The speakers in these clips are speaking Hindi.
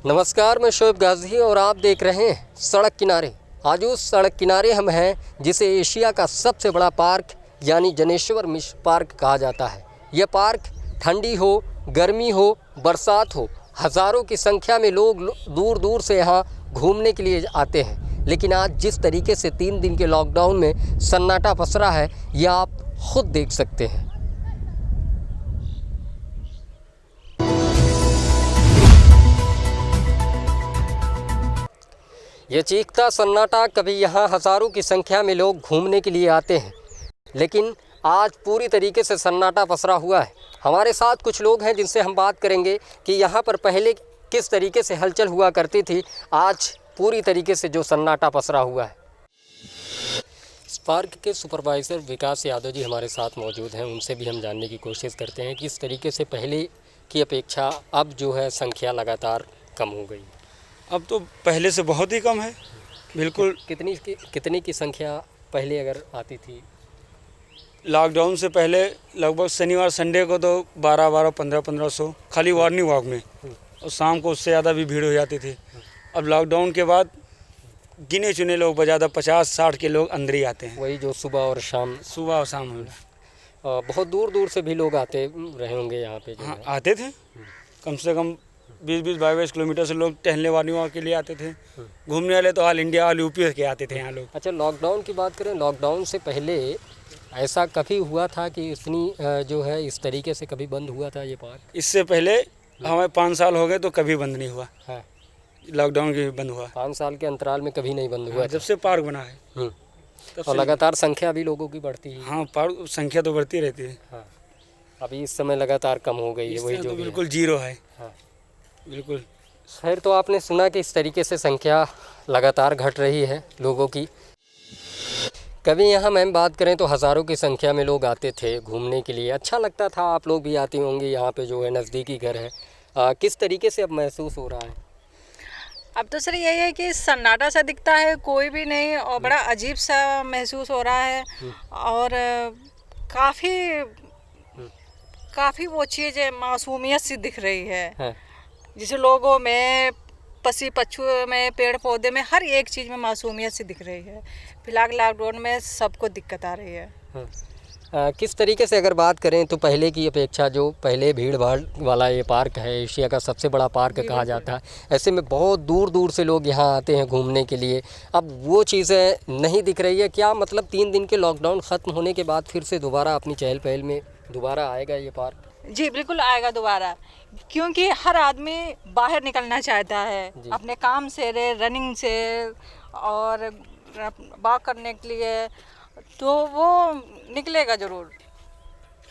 नमस्कार, मैं शोएब गाजी और आप देख रहे हैं सड़क किनारे। आज उस सड़क किनारे हम हैं जिसे एशिया का सबसे बड़ा पार्क यानी जनेश्वर मिश्र पार्क कहा जाता है। यह पार्क ठंडी हो, गर्मी हो, बरसात हो, हज़ारों की संख्या में लोग दूर दूर से यहाँ घूमने के लिए आते हैं। लेकिन आज जिस तरीके से 3 दिन के लॉकडाउन में सन्नाटा पसरा है, यह आप खुद देख सकते हैं। ये चीखता सन्नाटा, कभी यहाँ हज़ारों की संख्या में लोग घूमने के लिए आते हैं, लेकिन आज पूरी तरीके से सन्नाटा पसरा हुआ है। हमारे साथ कुछ लोग हैं जिनसे हम बात करेंगे कि यहाँ पर पहले किस तरीके से हलचल हुआ करती थी, आज पूरी तरीके से जो सन्नाटा पसरा हुआ है। इस पार्क के सुपरवाइज़र विकास यादव जी हमारे साथ मौजूद हैं। उनसे भी हम जानने की कोशिश करते हैं कि इस तरीके से पहले की अपेक्षा अब जो है संख्या लगातार कम हो गई। अब तो पहले से बहुत ही कम है, बिल्कुल। कितनी की संख्या पहले अगर आती थी? लॉकडाउन से पहले लगभग शनिवार संडे को तो 1500 खाली वार्निंग वॉक में, और शाम को उससे ज़्यादा भी भीड़ हो जाती थी। अब लॉकडाउन के बाद गिने चुने लोग, ज़्यादा 50-60 के लोग अंदर ही आते हैं। वही जो सुबह और शाम बहुत दूर दूर से भी लोग आते रहे होंगे यहाँ पे जो हाँ, आते थे। कम से कम 20-22 किलोमीटर से लोग टहलने वार्निंग वॉक के लिए आते थे। घूमने वाले तो ऑल इंडिया, ऑल यूपी के आते थे यहाँ लोग। अच्छा, लॉकडाउन की बात करें, लॉकडाउन से पहले ऐसा कभी हुआ था कि इतनी जो है इस तरीके से कभी बंद हुआ था ये पार्क? इससे पहले हमें 5 साल हो गए तो कभी बंद नहीं हुआ। हाँ, लॉकडाउन के बंद हुआ। 5 साल के अंतराल में कभी नहीं बंद हुआ जब से पार्क बना है। और लगातार संख्या भी लोगों की बढ़ती है। हाँ, पार्क संख्या तो बढ़ती रहती है। हाँ, अभी इस समय लगातार कम हो गई है, वही जो तो बिल्कुल जीरो है। हाँ, बिल्कुल। खैर, तो आपने सुना कि इस तरीके से संख्या लगातार घट रही है लोगों की। कभी यहाँ मैम बात करें तो हज़ारों की संख्या में लोग आते थे घूमने के लिए, अच्छा लगता था। आप लोग भी आती होंगे, यहाँ पे जो है नज़दीकी घर है। किस तरीके से अब महसूस हो रहा है? अब तो सर यही है कि सन्नाटा सा दिखता है, कोई भी नहीं, और बड़ा अजीब सा महसूस हो रहा है। और काफ़ी वो चीज़ मासूमियत सी दिख रही है। जिसे लोगों में, पसी पच्छू में, पेड़ पौधे में, हर एक चीज़ में मासूमियत सी दिख रही है। फिलहाल लॉकडाउन में सबको दिक्कत आ रही है। किस तरीके से अगर बात करें तो पहले की अपेक्षा जो पहले भीड़ भाड़ वाला ये पार्क है, एशिया का सबसे बड़ा पार्क कहा जाता है, ऐसे में बहुत दूर दूर से लोग यहाँ आते हैं घूमने के लिए। अब वो चीज़ें नहीं दिख रही है क्या? मतलब 3 दिन के लॉकडाउन ख़त्म होने के बाद फिर से दोबारा अपनी चहल पहल में दोबारा आएगा ये पार्क? जी बिल्कुल आएगा दोबारा, क्योंकि हर आदमी बाहर निकलना चाहता है अपने काम से, रनिंग से और वॉक करने के लिए, तो वो निकलेगा ज़रूर।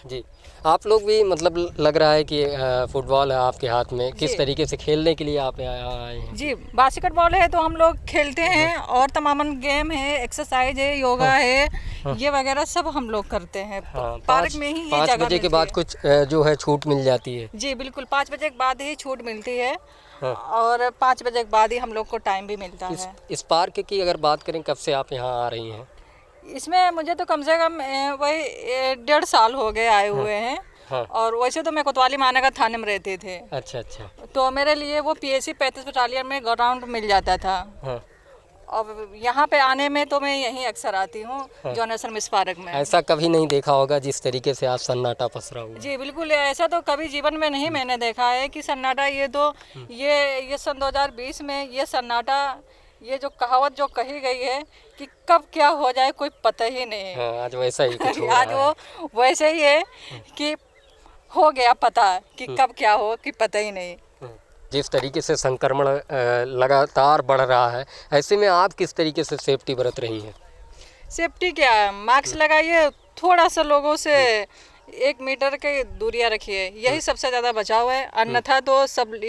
जी, आप लोग भी मतलब लग रहा है कि फुटबॉल है आपके हाथ में, किस तरीके से खेलने के लिए आप यहाँ आए हैं? जी, बास्केटबॉल है तो हम लोग खेलते हैं, और तमाम गेम है, एक्सरसाइज है, योगा है, ये वगैरह सब हम लोग करते हैं। पार्क में ही। 5 बजे के बाद कुछ जो है छूट मिल जाती है? जी बिल्कुल, 5 बजे के बाद ही छूट मिलती है। और 5 बजे के बाद ही हम लोग को टाइम भी मिलता है। इस पार्क की अगर बात करें, कब से आप यहाँ आ रही हैं? इसमें मुझे तो कम से कम वही 1.5 साल हो गए आए हुए हैं। और वैसे तो मैं कोतवाली मानेगा थाने में रहते थे। अच्छा। तो मेरे लिए वो PSC 35 बटालियन में ग्राउंड मिल जाता था। अब यहाँ पे आने में तो मैं यहीं अक्सर आती हूँ, जनेश्वर मिश्र पार्क में। ऐसा कभी नहीं देखा होगा जिस तरीके से आज सन्नाटा पसरा हुआ? जी बिल्कुल, ऐसा तो कभी जीवन में नहीं मैंने देखा है कि सन्नाटा। ये तो ये सन 2020 में ये सन्नाटा, ये जो कहावत जो कही गई है कि कब क्या हो जाए कोई पता ही नहीं है। आज वैसा ही कुछ हो रहा आज वो वैसे ही है कि हो गया पता कि कब क्या हो कि पता ही नहीं। जिस तरीके से संक्रमण लगातार बढ़ रहा है, ऐसे में आप किस तरीके से सेफ्टी बरत रही हैं? सेफ्टी क्या है, मास्क लगाइए, थोड़ा सा लोगों से 1 मीटर के दूरियां रखिए, यही सबसे ज़्यादा बचाव है। अन्यथा तो सब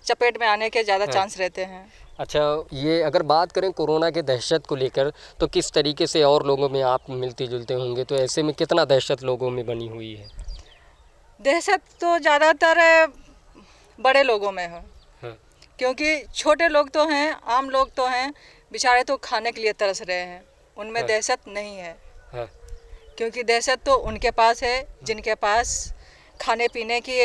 चपेट में आने के ज़्यादा चांस रहते हैं। अच्छा, ये अगर बात करें कोरोना के दहशत को लेकर, तो किस तरीके से और लोगों में आप मिलते जुलते होंगे, तो ऐसे में कितना दहशत लोगों में बनी हुई है? दहशत तो ज़्यादातर बड़े लोगों में है। क्योंकि छोटे लोग तो हैं, आम लोग तो हैं, बेचारे तो खाने के लिए तरस रहे हैं, उनमें दहशत नहीं है। क्योंकि दहशत तो उनके पास है जिनके पास खाने पीने की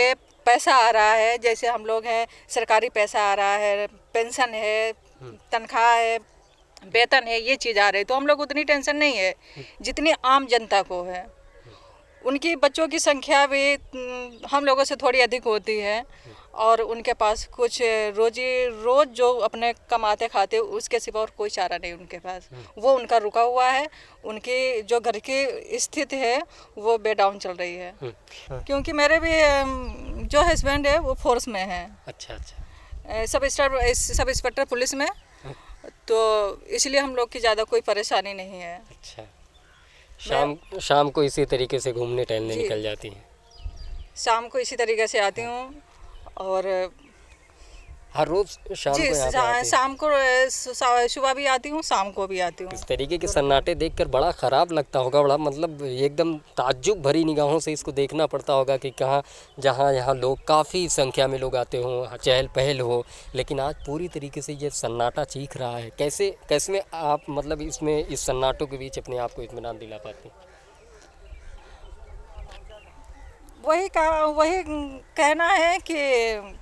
पैसा आ रहा है, जैसे हम लोग हैं सरकारी पैसा आ रहा है, पेंशन है, तनख्वाह है, वेतन है, ये चीज़ आ रही, तो हम लोग उतनी टेंशन नहीं है जितनी आम जनता को है। उनकी बच्चों की संख्या भी हम लोगों से थोड़ी अधिक होती है और उनके पास कुछ रोज़ जो अपने कमाते खाते उसके सिवा और कोई चारा नहीं उनके पास, वो उनका रुका हुआ है। उनकी जो घर की स्थिति है वो बेडाउन चल रही है, क्योंकि मेरे भी जो हस्बैंड है वो फोर्स में है। अच्छा अच्छा। सब इंस्पेक्टर पुलिस में, तो इसलिए हम लोग की ज़्यादा कोई परेशानी नहीं है। अच्छा, शाम को इसी तरीके से घूमने टहलने जी। निकल जाती हैं? शाम को इसी तरीके से आती हूँ और हर रोज़ शाम जी को यहाँ पे आती हैं? शाम को सुबह भी आती हूँ, शाम को भी आती हूँ। इस तरीके के सन्नाटे देखकर बड़ा ख़राब लगता होगा, बड़ा मतलब एकदम ताज्जुब भरी निगाहों से इसको देखना पड़ता होगा कि कहाँ जहाँ यहाँ लोग काफ़ी संख्या में लोग आते हों, चहल पहल हो, लेकिन आज पूरी तरीके से ये सन्नाटा चीख रहा है। कैसे में आप मतलब इसमें इस सन्नाटों के बीच अपने आप को इत्मीनान दिला पाते हैं? वही कहना है कि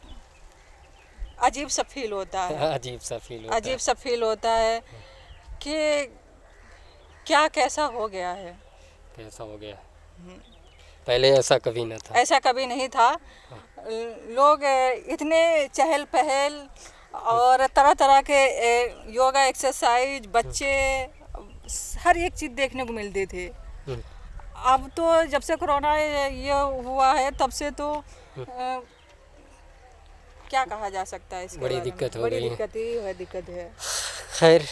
अजीब सा फील होता है, अजीब सा फील होता अजीब सा फील होता है कि क्या कैसा हो गया है। कैसा हो गया? पहले ऐसा कभी न था। ऐसा कभी नहीं था। लोग इतने चहल पहल और तरह तरह के योगा एक्सरसाइज, बच्चे, हर एक चीज़ देखने को मिलती थी। अब तो जब से कोरोना ये हुआ है तब से तो क्या कहा जा सकता है इसके बड़ी बारे में? दिक्कत हो बड़ी गई है। दिक्कत है। खैर,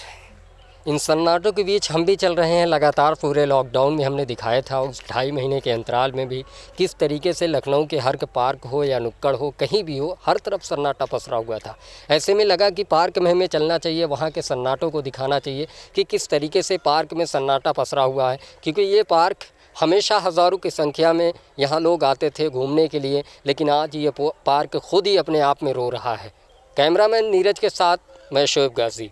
इन सन्नाटों के बीच हम भी चल रहे हैं लगातार। पूरे लॉकडाउन में हमने दिखाया था उस 2.5 महीने के अंतराल में भी किस तरीके से लखनऊ के हर पार्क हो या नुक्कड़ हो, कहीं भी हो, हर तरफ सन्नाटा पसरा हुआ था। ऐसे में लगा कि पार्क में हमें चलना चाहिए, वहाँ के सन्नाटों को दिखाना चाहिए कि किस तरीके से पार्क में सन्नाटा पसरा हुआ है, क्योंकि ये पार्क हमेशा हज़ारों की संख्या में यहाँ लोग आते थे घूमने के लिए, लेकिन आज ये पार्क खुद ही अपने आप में रो रहा है। कैमरामैन नीरज के साथ मैं शोएब गाजी।